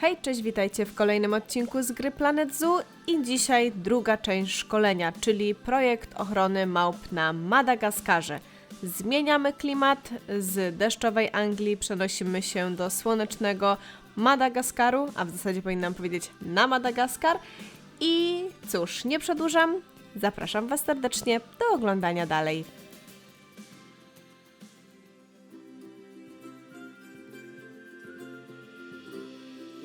Hej, cześć, witajcie w kolejnym odcinku z gry Planet Zoo i dzisiaj druga część szkolenia, czyli projekt ochrony małp na Madagaskarze. Zmieniamy klimat, z deszczowej Anglii przenosimy się do słonecznego Madagaskaru, a w zasadzie powinnam powiedzieć na Madagaskar. I cóż, nie przedłużam, zapraszam Was serdecznie do oglądania dalej.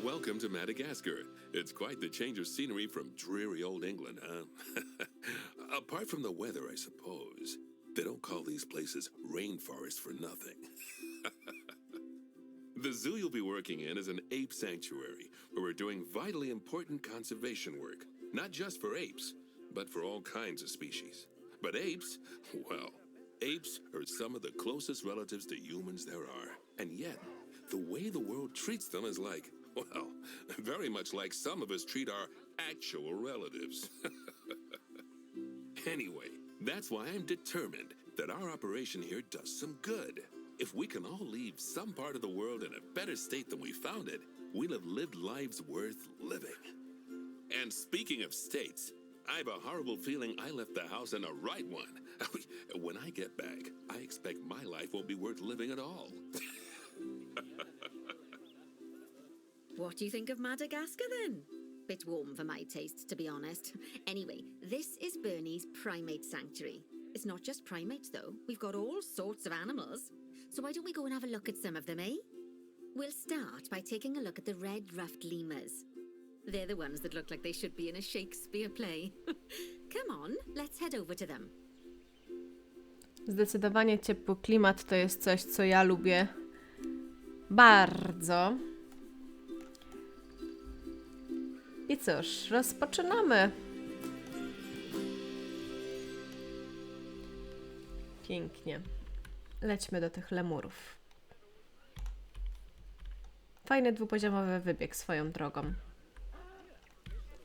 Welcome to Madagascar. It's quite the change of scenery from dreary old England, huh? Apart from the weather, I suppose. They don't call these places rainforests for nothing. The zoo you'll be working in is an ape sanctuary, where we're doing vitally important conservation work. Not just for apes, but for all kinds of species. But apes, well, apes are some of the closest relatives to humans there are. And yet, the way the world treats them is like, well, very much like some of us treat our actual relatives. Anyway, that's why I'm determined that our operation here does some good. If we can all leave some part of the world in a better state than we found it, we'll have lived lives worth living. And speaking of states, I have a horrible feeling I left the house in a right one. When I get back, I expect my life won't be worth living at all. What do you think of Madagascar then? Bit warm for my taste, to be honest. Anyway, this is Bernie's primate sanctuary. It's not just primates though, we've got all sorts of animals. So why don't we go and have a look at some of them, eh? We'll start by taking a look at the red-ruffed lemurs. They're the ones that look like they should be in a Shakespeare play. Come on, let's head over to them. Zdecydowanie ciepły klimat to jest coś, co ja lubię bardzo. I cóż, rozpoczynamy. Pięknie. Lećmy do tych lemurów. Fajny dwupoziomowy wybieg swoją drogą.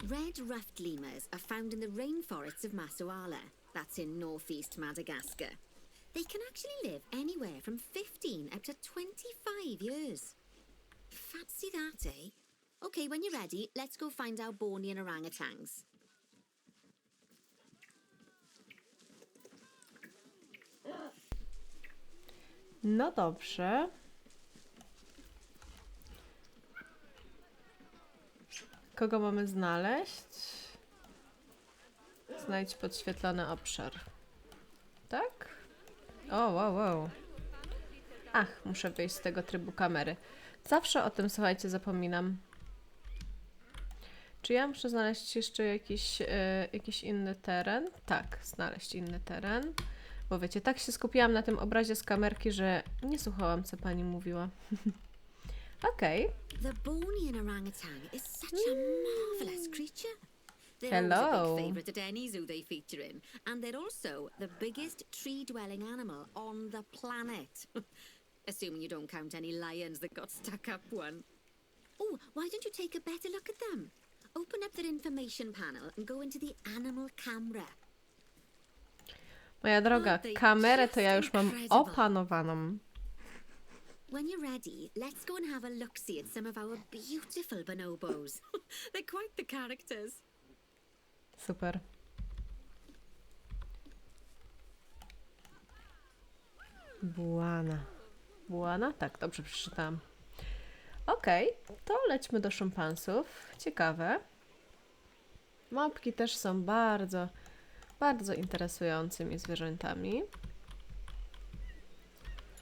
Red-ruffed lemurs are found in the rainforests of Massachusetts. That's in northeast Madagascar. They can actually live anywhere from 15 up to 25 years. Fancy that, eh? Okay, when you're ready, let's go find our Bornean orangutans. No dobrze. Kogo mamy znaleźć? Znajdź podświetlony obszar. Tak? O, wow. Ach, muszę wyjść z tego trybu kamery. Zawsze o tym, słuchajcie, zapominam. Czy ja muszę znaleźć jeszcze jakiś inny teren? Tak, znaleźć inny teren. Bo wiecie, tak się skupiłam na tym obrazie z kamerki, że nie słuchałam, co pani mówiła. Okej. The Bornean orangutan is such a marvelous creature. They're Hello. always a big favourite at any zoo they feature in, and they're also the biggest tree-dwelling animal on the planet. Assuming you don't count any lions that got stuck up one. Oh, why don't you take a better look at them? Open up their information panel and go into the animal camera. Moja droga, kamerę to ja już mam opanowaną. When you're ready, let's go and have a look-see at some of our beautiful bonobos. They're quite the characters. Super. Buana. Buana? Tak, dobrze przeczytałam. Okej, to lećmy do szympansów. Ciekawe. Małpki też są bardzo interesującymi zwierzętami.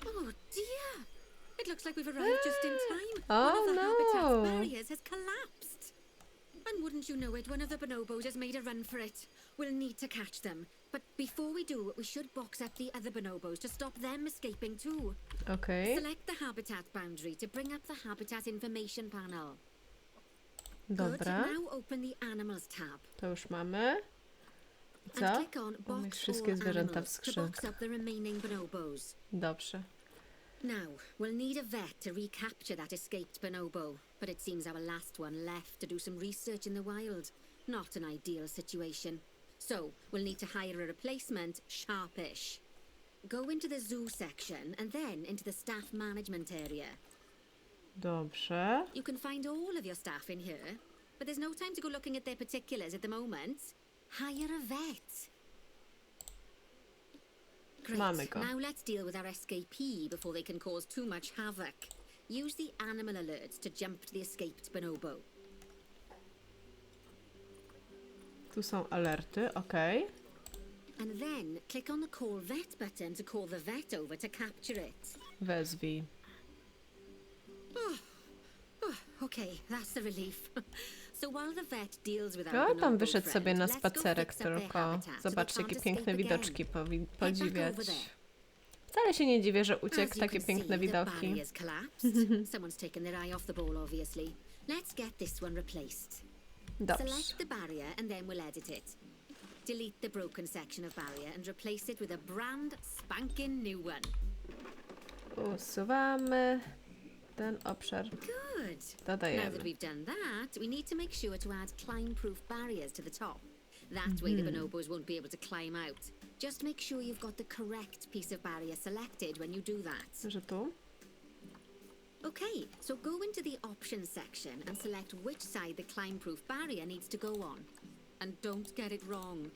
Oh dear! It looks like we've arrived just in time. Oh, one of the no. habitat's barriers has collapsed. And wouldn't you know it, one of the bonobos has made a run for it. We'll need to catch them. But before we do, we should box up the other bonobos to stop them escaping too. Okej, Select the habitat boundary to bring up the habitat information panel. dobra. Good. Now open the animals tab. To już mamy. I And co? click on Mamy box wszystkie all zwierzęta w animals to box skrzynkach. up the remaining bonobos. Dobrze. Now, we'll need a vet to recapture that escaped bonobo, but it seems our last one left to do some research in the wild. Not an ideal situation. So, we'll need to hire a replacement, sharpish. Go into the zoo section and then into the staff management area. Dobrze. You can find all of your staff in here, but there's no time to go looking at their particulars at the moment. Hire a vet. Great. Mamy go. Now let's deal with our escapee before they can cause too much havoc. Use the animal alerts to jump to the escaped bonobo. Tu są alerty, okej. And then click on the call vet button to call the vet over to capture it. Wezwij. Okay, that's a relief. So while the vet deals with our O, tam bonobo wyszedł friend, sobie na let's go spacerek fix up their tylko. habitat so they Zobaczcie, can't jakie escape piękne again. widoczki podziwiać. Head back over there. Wcale się nie dziwię, że As uciekł. you Takie can piękne see, the widoki. barrier's collapsed. Someone's taken their eye off the ball, obviously. Let's get this one replaced. Dobrze. Select the barrier and then we'll edit it. Delete the broken section of barrier and replace it with a brand spanking new one. Usuwamy ten obszar. Good. Now Dodajemy. that we've done that, we need to make sure to add climb-proof barriers to the top. That way the bonobos won't be able to climb out. Just make sure you've got the correct piece of barrier selected when you do that. Że tu? Okay, so go into the options section and select which side the climb-proof barrier needs to go on. And don't get it wrong.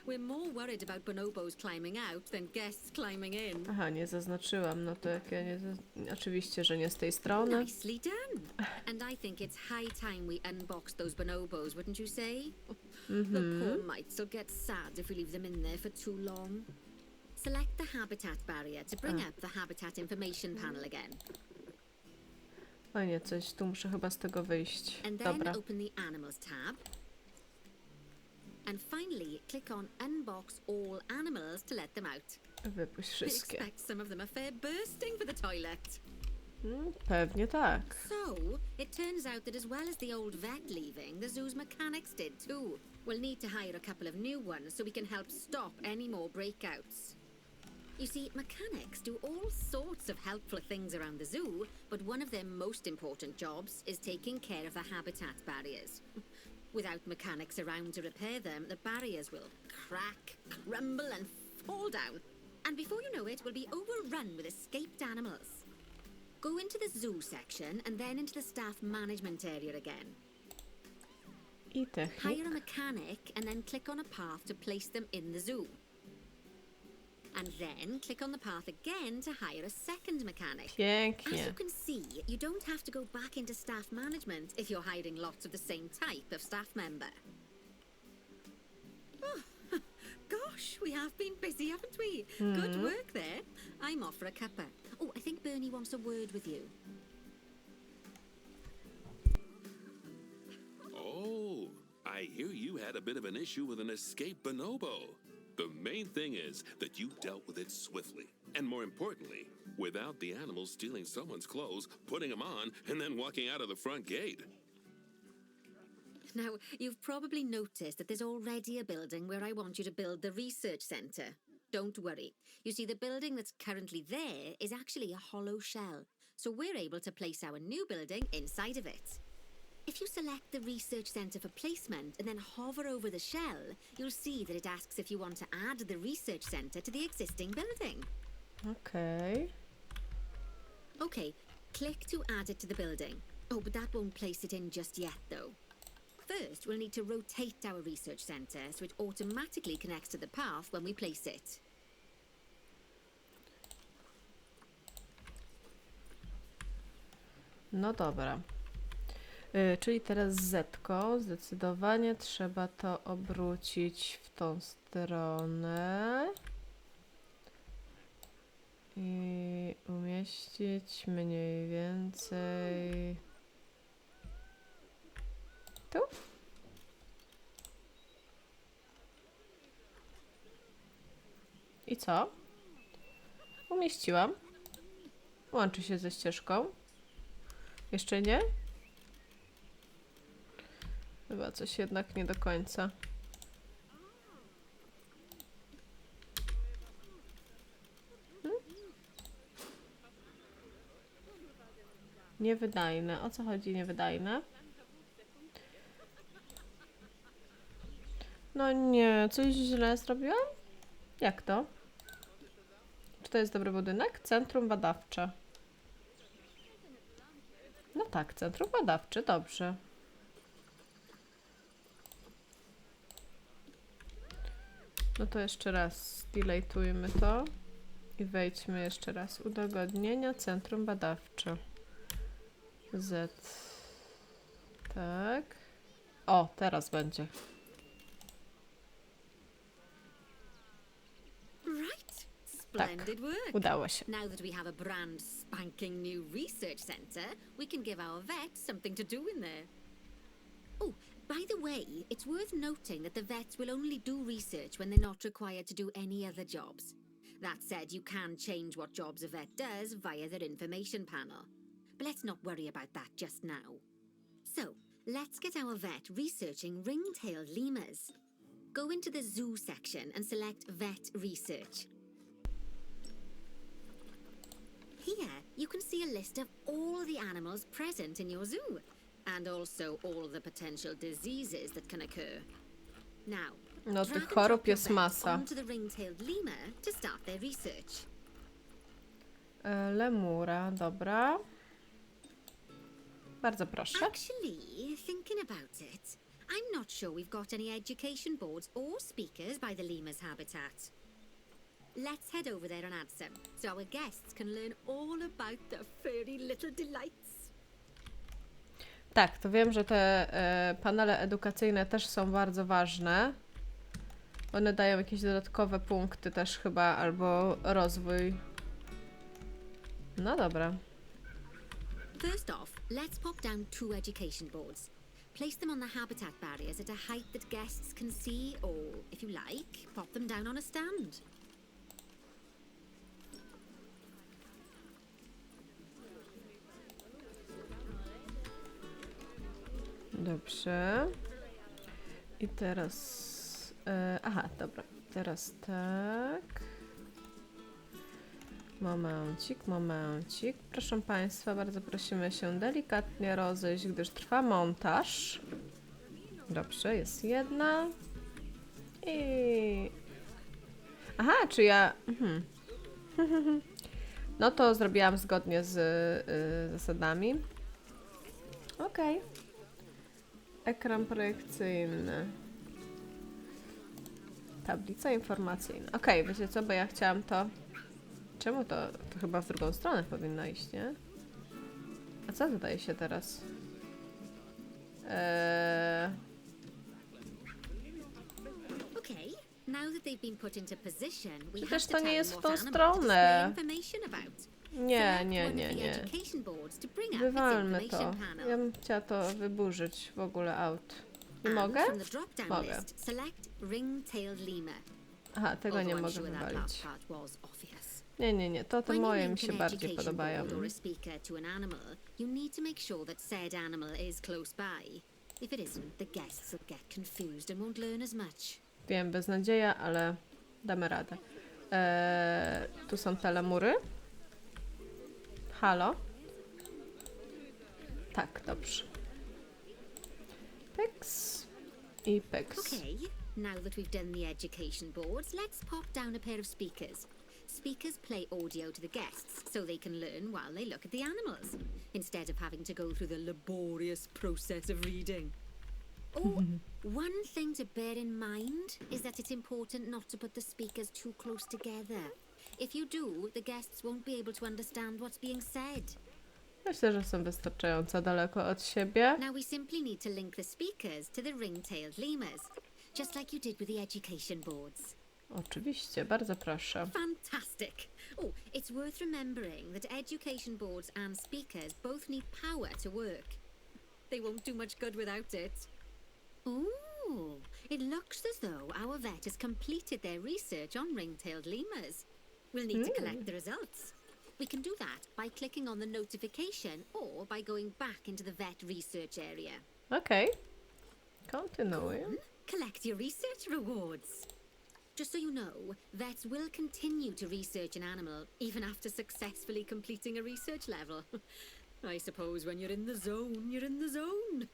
We're more worried about bonobos climbing out than guests climbing in. Aha, nie zaznaczyłam. No to jak ja nie... Oczywiście, że nie z tej strony. Nicely done. And I think it's high time we unbox those bonobos, wouldn't you say? The poor mites will get sad if we leave them in there for too long. Select the habitat barrier to bring up the habitat information panel again. O nie, coś. Tu muszę chyba z tego wyjść. And then Dobra. open the animals tab. And finally, click on unbox all animals to let them out. Wypuść I wszystkie. expect some of them are fair bursting for the toilet. Pewnie tak. So, it turns out that as well as the old vet leaving, the zoo's mechanics did too. We'll need to hire a couple of new ones so we can help stop any more breakouts. You see, mechanics do all sorts of helpful things around the zoo, but one of their most important jobs is taking care of the habitat barriers. Without mechanics around to repair them, the barriers will crack, crumble and fall down. And before you know it, we'll be overrun with escaped animals. Go into the zoo section and then into the staff management area again. I technik. Hire a mechanic and then click on a path to place them in the zoo. And then click on the path again to hire a second mechanic. As Pięknie. you can see, you don't have to go back into staff management if you're hiring lots of the same type of staff member. Oh, gosh, we have been busy, haven't we? Good work there. I'm off for a cuppa. Oh, I think Bernie wants a word with you. Oh, I hear you had a bit of an issue with an escaped bonobo. The main thing is that you dealt with it swiftly. And more importantly, without the animal stealing someone's clothes, putting them on, and then walking out of the front gate. Now, you've probably noticed that there's already a building where I want you to build the research centre. Don't worry. You see, the building that's currently there is actually a hollow shell, so we're able to place our new building inside of it. If you select the research centre for placement and then hover over the shell, you'll see that it asks if you want to add the research centre to the existing building. Okej. Okay, click to add it to the building. Oh, but that won't place it in just yet, though. First, we'll need to rotate our research centre so it automatically connects to the path when we place it. No dobra. Czyli teraz Z-ko. Zdecydowanie trzeba to obrócić w tą stronę. I umieścić mniej więcej tu. I co? Umieściłam. Łączy się ze ścieżką. Jeszcze nie? Chyba coś jednak nie do końca. Niewydajne. O co chodzi niewydajne? No nie, coś źle zrobiłam? Jak to? Czy to jest dobry budynek? Centrum badawcze. No tak, centrum badawcze, dobrze. No to jeszcze raz zdelejtujmy to i wejdźmy jeszcze raz. Udogodnienia, centrum badawcze. Z. Tak. O, teraz będzie. Right. Splendid work. Udało się. Now that we have a brand spanking new research centre, we can give our vets something to do in there. Oh, by the way, it's worth noting that the vets will only do research when they're not required to do any other jobs. That said, you can change what jobs a vet does via their information panel. But let's not worry about that just now. So, let's get our vet researching ring-tailed lemurs. Go into the zoo section and select vet research. Here, you can see a list of all the animals present in your zoo, and also all the potential diseases that can occur. Now, No, drag tych and chorób drop your jest vet masa. onto the ring-tailed lemur to start their research. Lemura, dobra. Bardzo proszę. Actually, thinking about it, I'm not sure we've got any education boards or speakers by the lemur's habitat. Let's head over there and add some, so our guests can learn all about the furry little delights. Tak, to wiem, że te panele edukacyjne też są bardzo ważne. One dają jakieś dodatkowe punkty też chyba, albo rozwój. No dobra. First off, let's pop down 2 education boards. Place them on the habitat barriers at a height that guests can see, or, if you like, pop them down on a stand. Dobrze. I teraz... aha, dobra. Teraz tak. Momencik. Proszę Państwa, bardzo prosimy się delikatnie rozejść, gdyż trwa montaż. Dobrze, jest jedna. I... Aha, czy ja... No to zrobiłam zgodnie z zasadami. Okej. Ekran projekcyjny. Tablica informacyjna. Okej, wiecie co, bo ja chciałam to... Czemu to? To chyba w drugą stronę powinno iść, nie? A co dodaje się teraz? Okay, now that they've been put into position, we have Przecież to to nie tell jest them w what tą animal to display stronę. information about. Nie, Select nie, one nie, of the nie. education boards to bring up its Wywalmy to. information panel. Ja bym chciała to wyburzyć w ogóle out. Nie And mogę? from the drop-down Mogę. list, select ring-tailed lemur. Aha, tego nie Although I'm mogę sure that wywalić. last part was obvious. Nie. To When you moje mi link się an bardziej education podobają. board or a speaker to an animal, you need to make sure that said animal is close by. If it isn't, the guests will get confused and won't learn as much. Wiem, beznadzieja, ale damy radę. Tu są te lemury. Halo? Tak, dobrze. Pyks i pyks. Okay, now that we've done the education boards, let's pop down a pair of speakers. Speakers play audio to the guests so they can learn while they look at the animals, instead of having to go through the laborious process of reading. Oh, one thing to bear in mind is that it's important not to put the speakers too close together. If you do, the guests won't be able to understand what's being said. Myślę, że są wystarczająco daleko od siebie. Now we simply need to link the speakers to the ring-tailed lemurs, just like you did with the education boards. Oczywiście, bardzo proszę. Fantastic! Oh, it's worth remembering that education boards and speakers both need power to work. They won't do much good without it. Ooh, it looks as though our vet has completed their research on ring-tailed lemurs. We'll need to collect the results. We can do that by clicking on the notification or by going back into the vet research area. Okej. Kontynuuję. Collect your research rewards. Just so you know, vets will continue to research an animal even after successfully completing a research level. I suppose when you're in the zone, you're in the zone.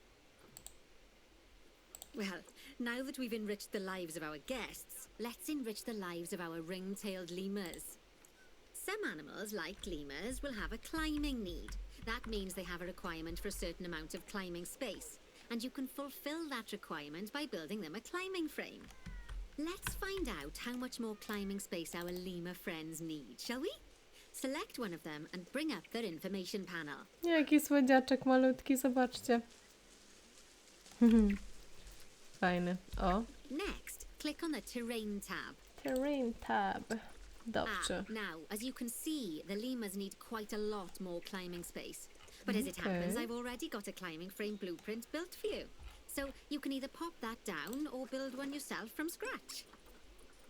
Well, now that we've enriched the lives of our guests, let's enrich the lives of our ring-tailed lemurs. Some animals, like lemurs, will have a climbing need. That means they have a requirement for a certain amount of climbing space, and you can fulfill that requirement by building them a climbing frame. Let's find out how much more climbing space our lemur friends need, shall we? Select one of them and bring up their information panel. Jaki słodziaczek malutki, zobaczcie. Fajny. O. Next, click on the terrain tab. Terrain tab. Dobrze. Now, as you can see, the lemurs need quite a lot more climbing space. But as it happens, I've already got a climbing frame blueprint built for you. So you can either pop that down or build one yourself from scratch.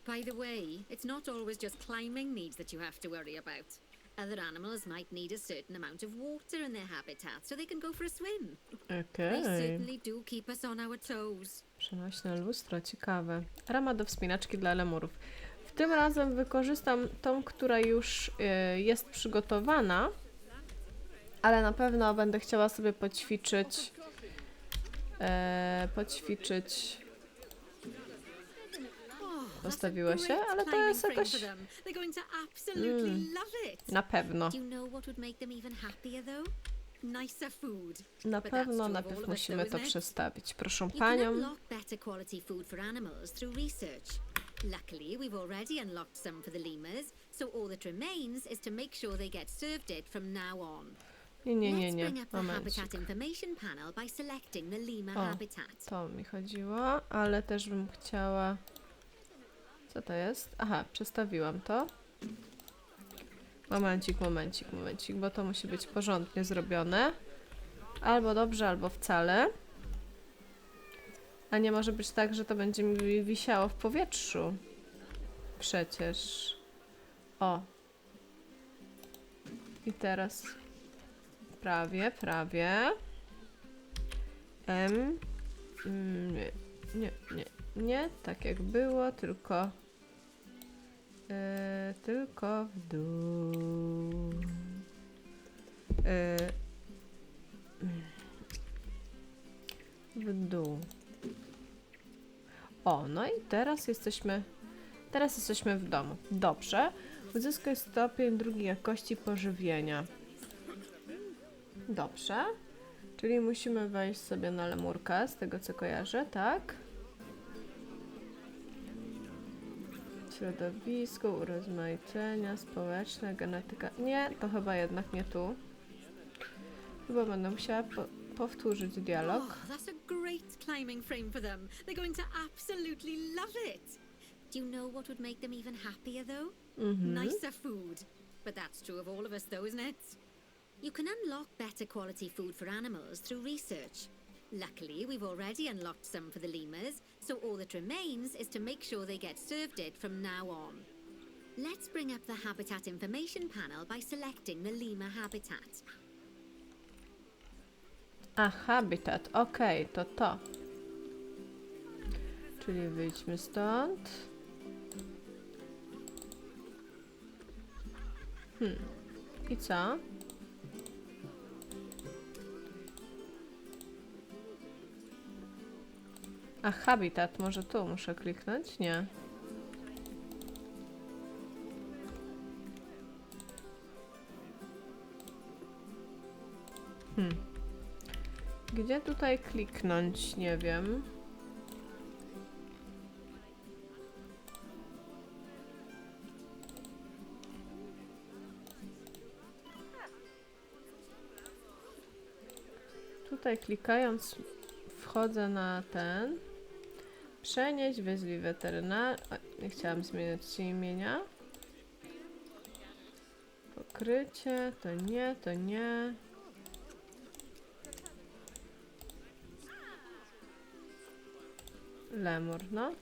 By the way, it's not always just climbing needs that you have to worry about. Other animals might need a certain amount of water in their habitat so they can go for a swim. They certainly do keep us on our toes. Przenośne lustro, ciekawe. Rama do wspinaczki dla lemurów. Tym razem wykorzystam tą, która już jest przygotowana, ale na pewno będę chciała sobie poćwiczyć. Postawiło się, ale to jest jakoś... na pewno. Na pewno najpierw musimy to przestawić. Proszę panią. Luckily, we've already unlocked some for the lemurs, so all that remains is to make sure they get served it from now on. Nie. Let's bring up the Momencik. habitat information panel by selecting the lemur O, habitat. to mi chodziło, ale też bym chciała... Co to jest? Aha, przestawiłam to. Momencik, bo to musi być porządnie zrobione. Albo dobrze, albo wcale. A nie może być tak, że to będzie mi wisiało w powietrzu. Przecież. O. I teraz prawie. Nie, tak jak było, tylko w dół. W dół. O, no i teraz jesteśmy w domu. Dobrze. Uzyskaj stopień drugiej jakości pożywienia. Dobrze. Czyli musimy wejść sobie na lemurka, z tego co kojarzę, tak? Środowisko, urozmaicenia, społeczne, genetyka. Nie, to chyba jednak nie tu. Chyba będę musiała powtórzyć dialog. That's a great climbing frame for them. They're going to absolutely love it. Do you know what would make them even happier though? Nicer food. But that's true of all of us though, isn't it? You can unlock better quality food for animals through research. Luckily, we've already unlocked some for the lemurs, so all that remains is to make sure they get served it from now on. Let's bring up the habitat information panel by selecting the lemur habitat. A, habitat. Okej, to. Czyli wyjdźmy stąd. I co? A, habitat. Może tu muszę kliknąć? Nie. Gdzie tutaj kliknąć? Nie wiem. Tutaj klikając wchodzę na ten. Przenieść, wyzwij weterynarza. Nie chciałam zmieniać imienia. Pokrycie, to nie. Lemur, no.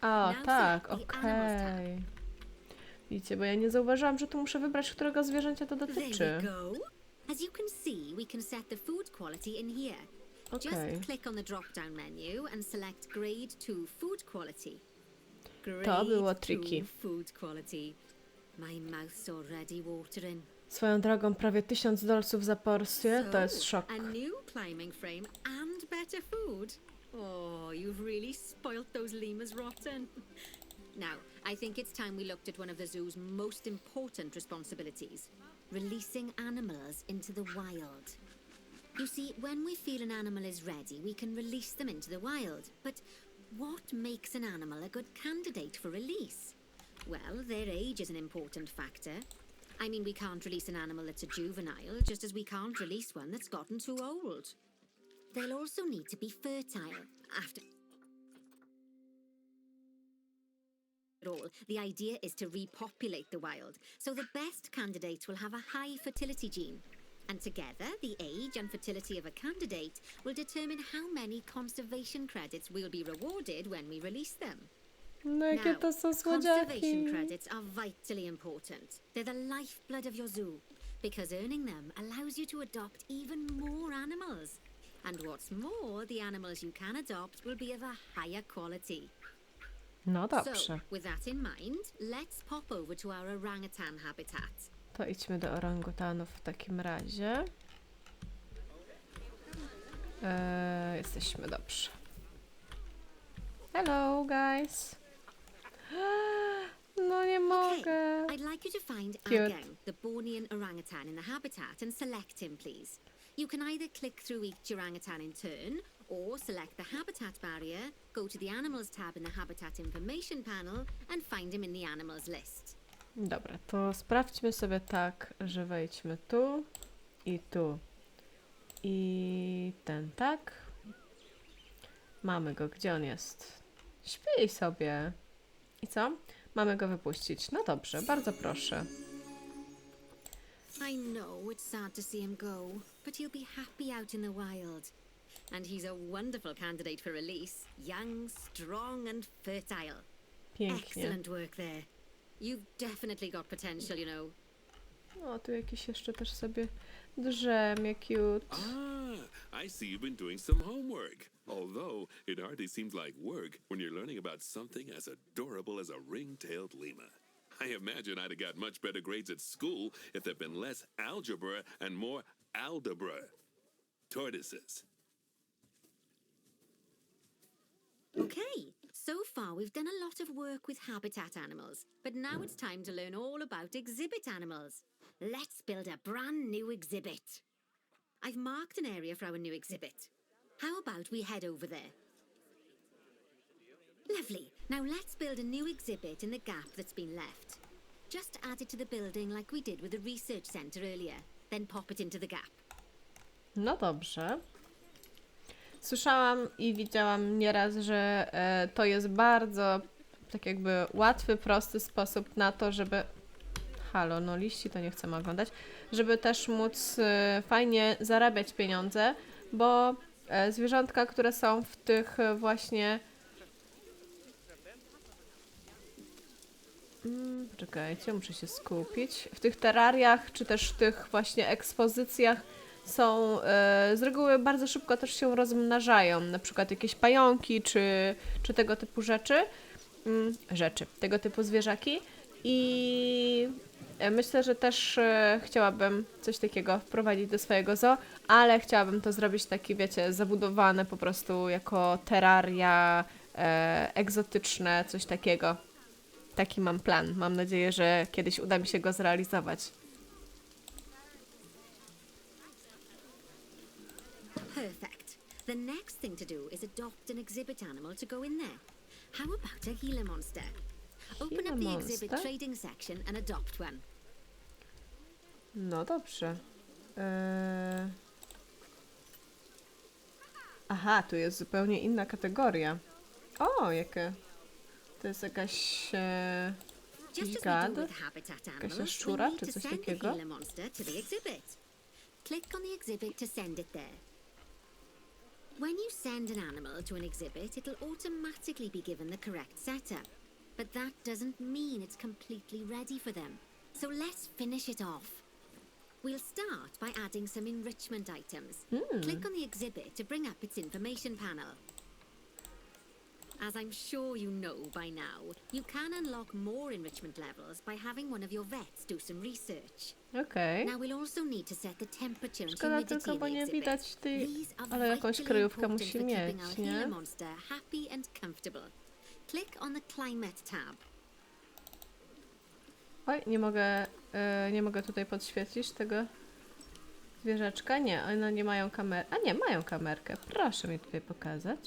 O, tak, okej. Widzicie, bo ja nie zauważyłam, że tu muszę wybrać, którego zwierzęcia to dotyczy. As you can see, we can set the food quality in here. Just click on the drop-down menu and select Grade 2 Food Quality. To było tricky. Food quality. My mouth's already watering. Swoją drogą prawie $1000 za porcję, to jest szok. A new climbing frame and better food. Oh, you've really spoilt those lemurs rotten. Now, I think it's time we looked at one of the zoo's most important responsibilities. releasing animals into the wild. You see, when we feel an animal is ready, we can release them into the wild. But what makes an animal a good candidate for release? Well, their age is an important factor. I mean, we can't release an animal that's a juvenile, just as we can't release one that's gotten too old. They'll also need to be fertile. After all, the idea is to repopulate the wild, so the best candidates will have a high fertility gene. And together, the age and fertility of a candidate will determine how many conservation credits will be rewarded when we release them. No jakie to są słodziaki. Conservation credits are vitally important. They're the lifeblood of your zoo, because earning them allows you to adopt even more animals. And what's more, the animals you can adopt will be of a higher quality. No dobrze. So, with that in mind, let's pop over to our orangutan habitat. To idźmy do orangutanów w takim razie. Jesteśmy dobrze. Hello, guys. No nie mogę. Okay, I'd like you to find Cute. Ageng, the Bornean orangutan in the habitat, and select him, please. You can either click through each orangutan in turn, or select the habitat barrier, go to the animals tab in the habitat information panel, and find him in the animals list. Dobra, to sprawdźmy sobie tak, że wejdźmy tu i tu. I ten, tak? Mamy go. Gdzie on jest? Śpi sobie. I co? Mamy go wypuścić. No dobrze, bardzo proszę. I know it's sad to see him go, but he'll be happy out in the wild. And he's a wonderful candidate for release. Young, strong and fertile. Pięknie. Excellent work there. You've definitely got potential, you know. O, tu jakiś jeszcze też sobie drzemie, cute. Ah, I see you've been doing some homework. Although it hardly seems like work when you're learning about something as adorable as a ring-tailed lemur. I imagine I'd have got much better grades at school if there'd been less algebra and more aldebra. Tortoises. Okay, so far we've done a lot of work with habitat animals, but now it's time to learn all about exhibit animals. Let's build a brand new exhibit. I've marked an area for our new exhibit. How about we head over there? Lovely. Now let's build a new exhibit in the gap that's been left. Just add it to the building like we did with the research centre earlier, then pop it into the gap. No dobrze. Słyszałam i widziałam nieraz, że to jest bardzo tak jakby łatwy, prosty sposób na to, żeby... Halo, no liści to nie chcemy oglądać. Żeby też móc fajnie zarabiać pieniądze, bo zwierzątka, które są w tych właśnie... Poczekajcie, muszę się skupić. W tych terrariach, czy też w tych właśnie ekspozycjach są z reguły bardzo szybko też się rozmnażają. Na przykład jakieś pająki, czy tego typu rzeczy. Tego typu zwierzaki. I myślę, że też chciałabym coś takiego wprowadzić do swojego zoo, ale chciałabym to zrobić takie, wiecie, zabudowane po prostu jako terraria egzotyczne, coś takiego. Taki mam plan. Mam nadzieję, że kiedyś uda mi się go zrealizować. Perfect. The next thing to do is adopt an exhibit animal to go in there. How about a Gila monster? Open up the exhibit monster? trading section and adopt one. No dobrze. Aha, tu jest zupełnie inna kategoria. O, jakie... To jest jakaś... Just as we gad? do with habitat animals, Jakaś we szczura, need czy to coś send the takiego? Gila monster to the exhibit. Click on the exhibit to send it there. When you send an animal to an exhibit, it'll automatically be given the correct setup. But that doesn't mean it's completely ready for them. So let's finish it off. We'll start by adding some enrichment items. Click on the exhibit to bring up its information panel. As I'm sure you know by now, you can unlock more enrichment levels by having one of your vets do some research. Okej. Now we'll also need to set the temperature and Szkoda humidity tylko, in bo the nie exhibit. widać tej... These are Ale jakąś vitally kryjówkę important musi for keeping mieć, our Gila nie? monster happy and comfortable. Click on the climate tab. Oj, nie mogę tutaj podświetlić tego zwierzaczka. Nie, one nie mają kamery. A nie, mają kamerkę. Proszę mi tutaj pokazać.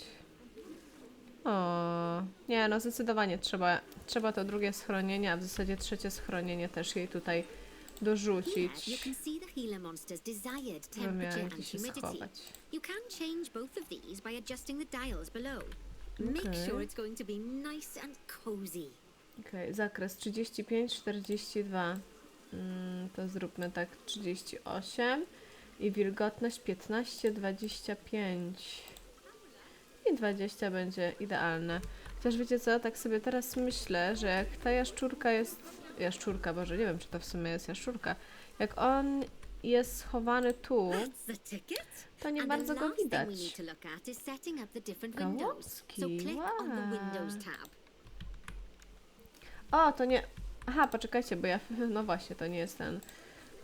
O, nie, no zdecydowanie trzeba to drugie schronienie, a w zasadzie trzecie schronienie też jej tutaj dorzucić. You can see the Gila monster's desired Żeby miała temperature gdzie and się humidity. schować. You can change both of these by adjusting the dials below. Make Okay. sure it's going to be nice and cozy. Okej, zakres 35, 42. To zróbmy tak 38 i wilgotność 15, 25. I 20 będzie idealne. Chociaż wiecie co, tak sobie teraz myślę, że jak ta jaszczurka jest... Jaszczurka, Boże, nie wiem, czy to w sumie jest jaszczurka. Jak on jest schowany tu, That's the ticket. to nie And bardzo the go last thing widać. we need to look at is setting up the different windows. Gałązki, So click on the wow. Windows tab. O, to nie... Aha, poczekajcie, bo ja... No właśnie, to nie jest ten...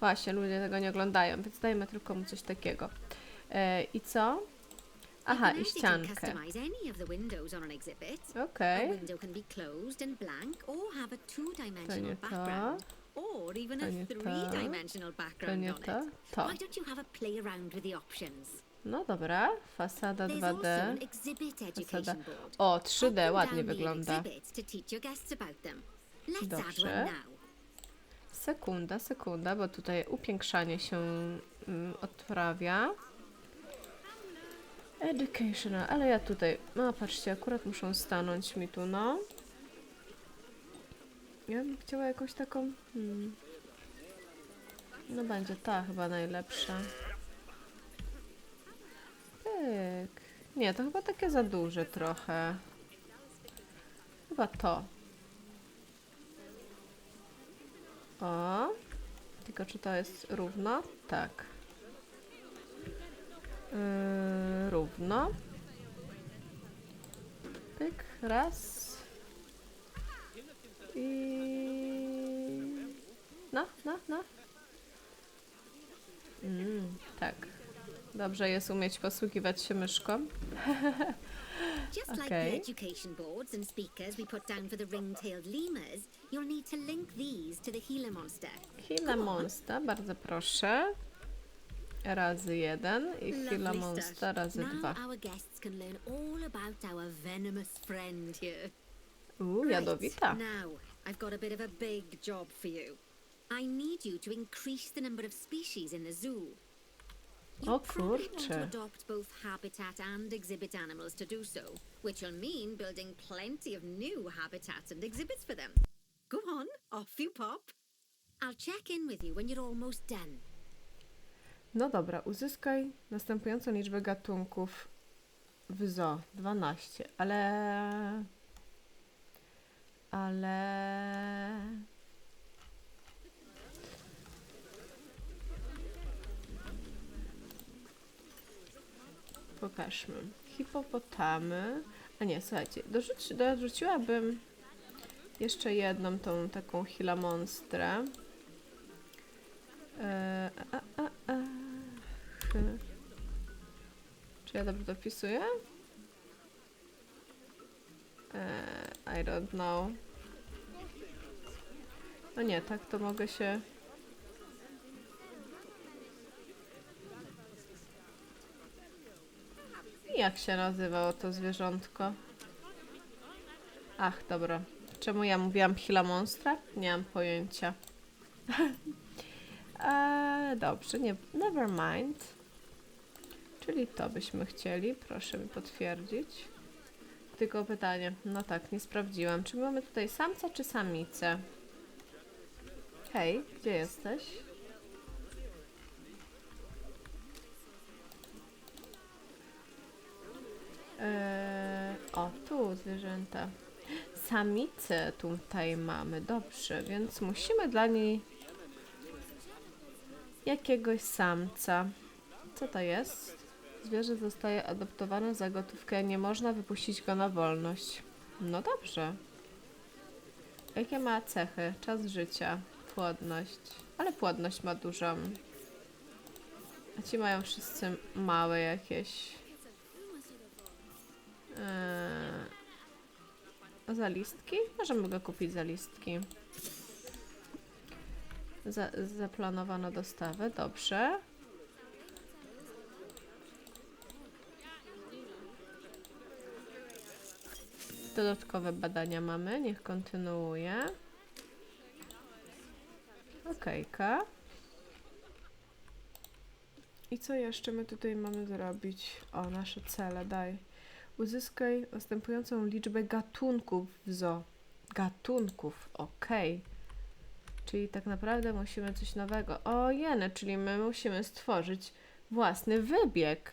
Właśnie, ludzie tego nie oglądają, więc dajmy tylko mu coś takiego. I co? Aha, You i can edit and ściankę. customize any of the windows on an exhibit. A Okej. window can be closed and blank or have a To two-dimensional nie to. background. Or even To a nie to. three-dimensional To background nie on to. it. To. Why don't you have a play around with the options? No dobra, fasada There's also 2D. an exhibit Fasada. education board. O, Pop 3D, them ładnie down near wygląda. exhibits to teach your guests about them. Let's add Dobrze. one now. Sekunda, bo tutaj upiększanie się odprawia. Educational, ale ja tutaj... No, patrzcie, akurat muszą stanąć mi tu, no. Ja bym chciała jakąś taką... No będzie ta chyba najlepsza. Pyk. Nie, to chyba takie za duże trochę. Chyba to. O. Tylko czy to jest równo? Tak. Równo. Pyk, raz. I... No. Tak. Dobrze jest umieć posługiwać się myszką. Just like Okay. the education boards and speakers we put down for the ring-tailed lemurs, you'll need to link these to the Gila monster. Gila Monster, bardzo proszę. Razy 1 i Gila Lovely Monster stuff. razy 2. Now our guests can learn all about our venomous friend here. Jadowita. Now, I've got a bit of a big job for you. I need you to increase the number of species in the zoo. You O probably want to kurczę. adopt both habitat and exhibit animals to do so, which will mean building plenty of new habitats and exhibits for them. Go on, off you pop. I'll check in with you when you're almost done. No dobra, uzyskaj następującą liczbę gatunków w zoo. 12, ale... Pokażmy. Hipopotamy. A nie, słuchajcie, dorzuciłabym jeszcze jedną tą taką Gila Monstrę. Czy ja dobrze to wpisuję? I don't know. No nie, tak to mogę się... Jak się nazywało to zwierzątko? Ach, dobra. Czemu ja mówiłam Gila Monstra? Nie mam pojęcia. Dobrze, nie, never mind. Czyli to byśmy chcieli. Proszę mi potwierdzić. Tylko pytanie. No tak, nie sprawdziłam. Czy mamy tutaj samca czy samicę? Hej, gdzie jesteś? O, tu zwierzęta. Samicę tutaj mamy. Dobrze, więc musimy dla niej jakiegoś samca. Co to jest? Zwierzę zostaje adoptowane za gotówkę. Nie można wypuścić go na wolność. No dobrze. Jakie ma cechy? Czas życia. Płodność. Ale płodność ma dużą. A ci mają wszyscy małe jakieś. Za listki? Możemy go kupić za listki. Zaplanowano dostawę, dobrze. Dodatkowe badania mamy, niech kontynuuje. Okejka. I co jeszcze my tutaj mamy zrobić? O, nasze cele, daj. Uzyskaj następującą liczbę gatunków w zoo. Gatunków, okej. Czyli tak naprawdę musimy coś nowego. O jene, czyli my musimy stworzyć własny wybieg.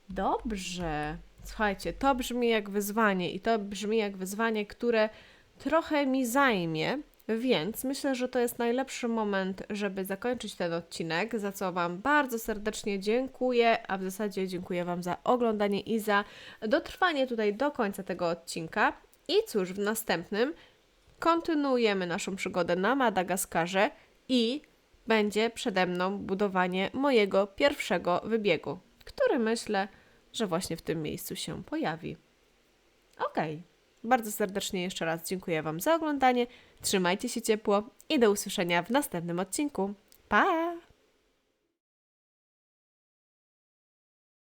Dobrze. Słuchajcie, to brzmi jak wyzwanie i to brzmi jak wyzwanie, które trochę mi zajmie, więc myślę, że to jest najlepszy moment, żeby zakończyć ten odcinek, za co Wam bardzo serdecznie dziękuję, a w zasadzie dziękuję Wam za oglądanie i za dotrwanie tutaj do końca tego odcinka. I cóż, w następnym kontynuujemy naszą przygodę na Madagaskarze i będzie przede mną budowanie mojego pierwszego wybiegu, który myślę, że właśnie w tym miejscu się pojawi. Okej. Bardzo serdecznie jeszcze raz dziękuję Wam za oglądanie. Trzymajcie się ciepło i do usłyszenia w następnym odcinku. Pa!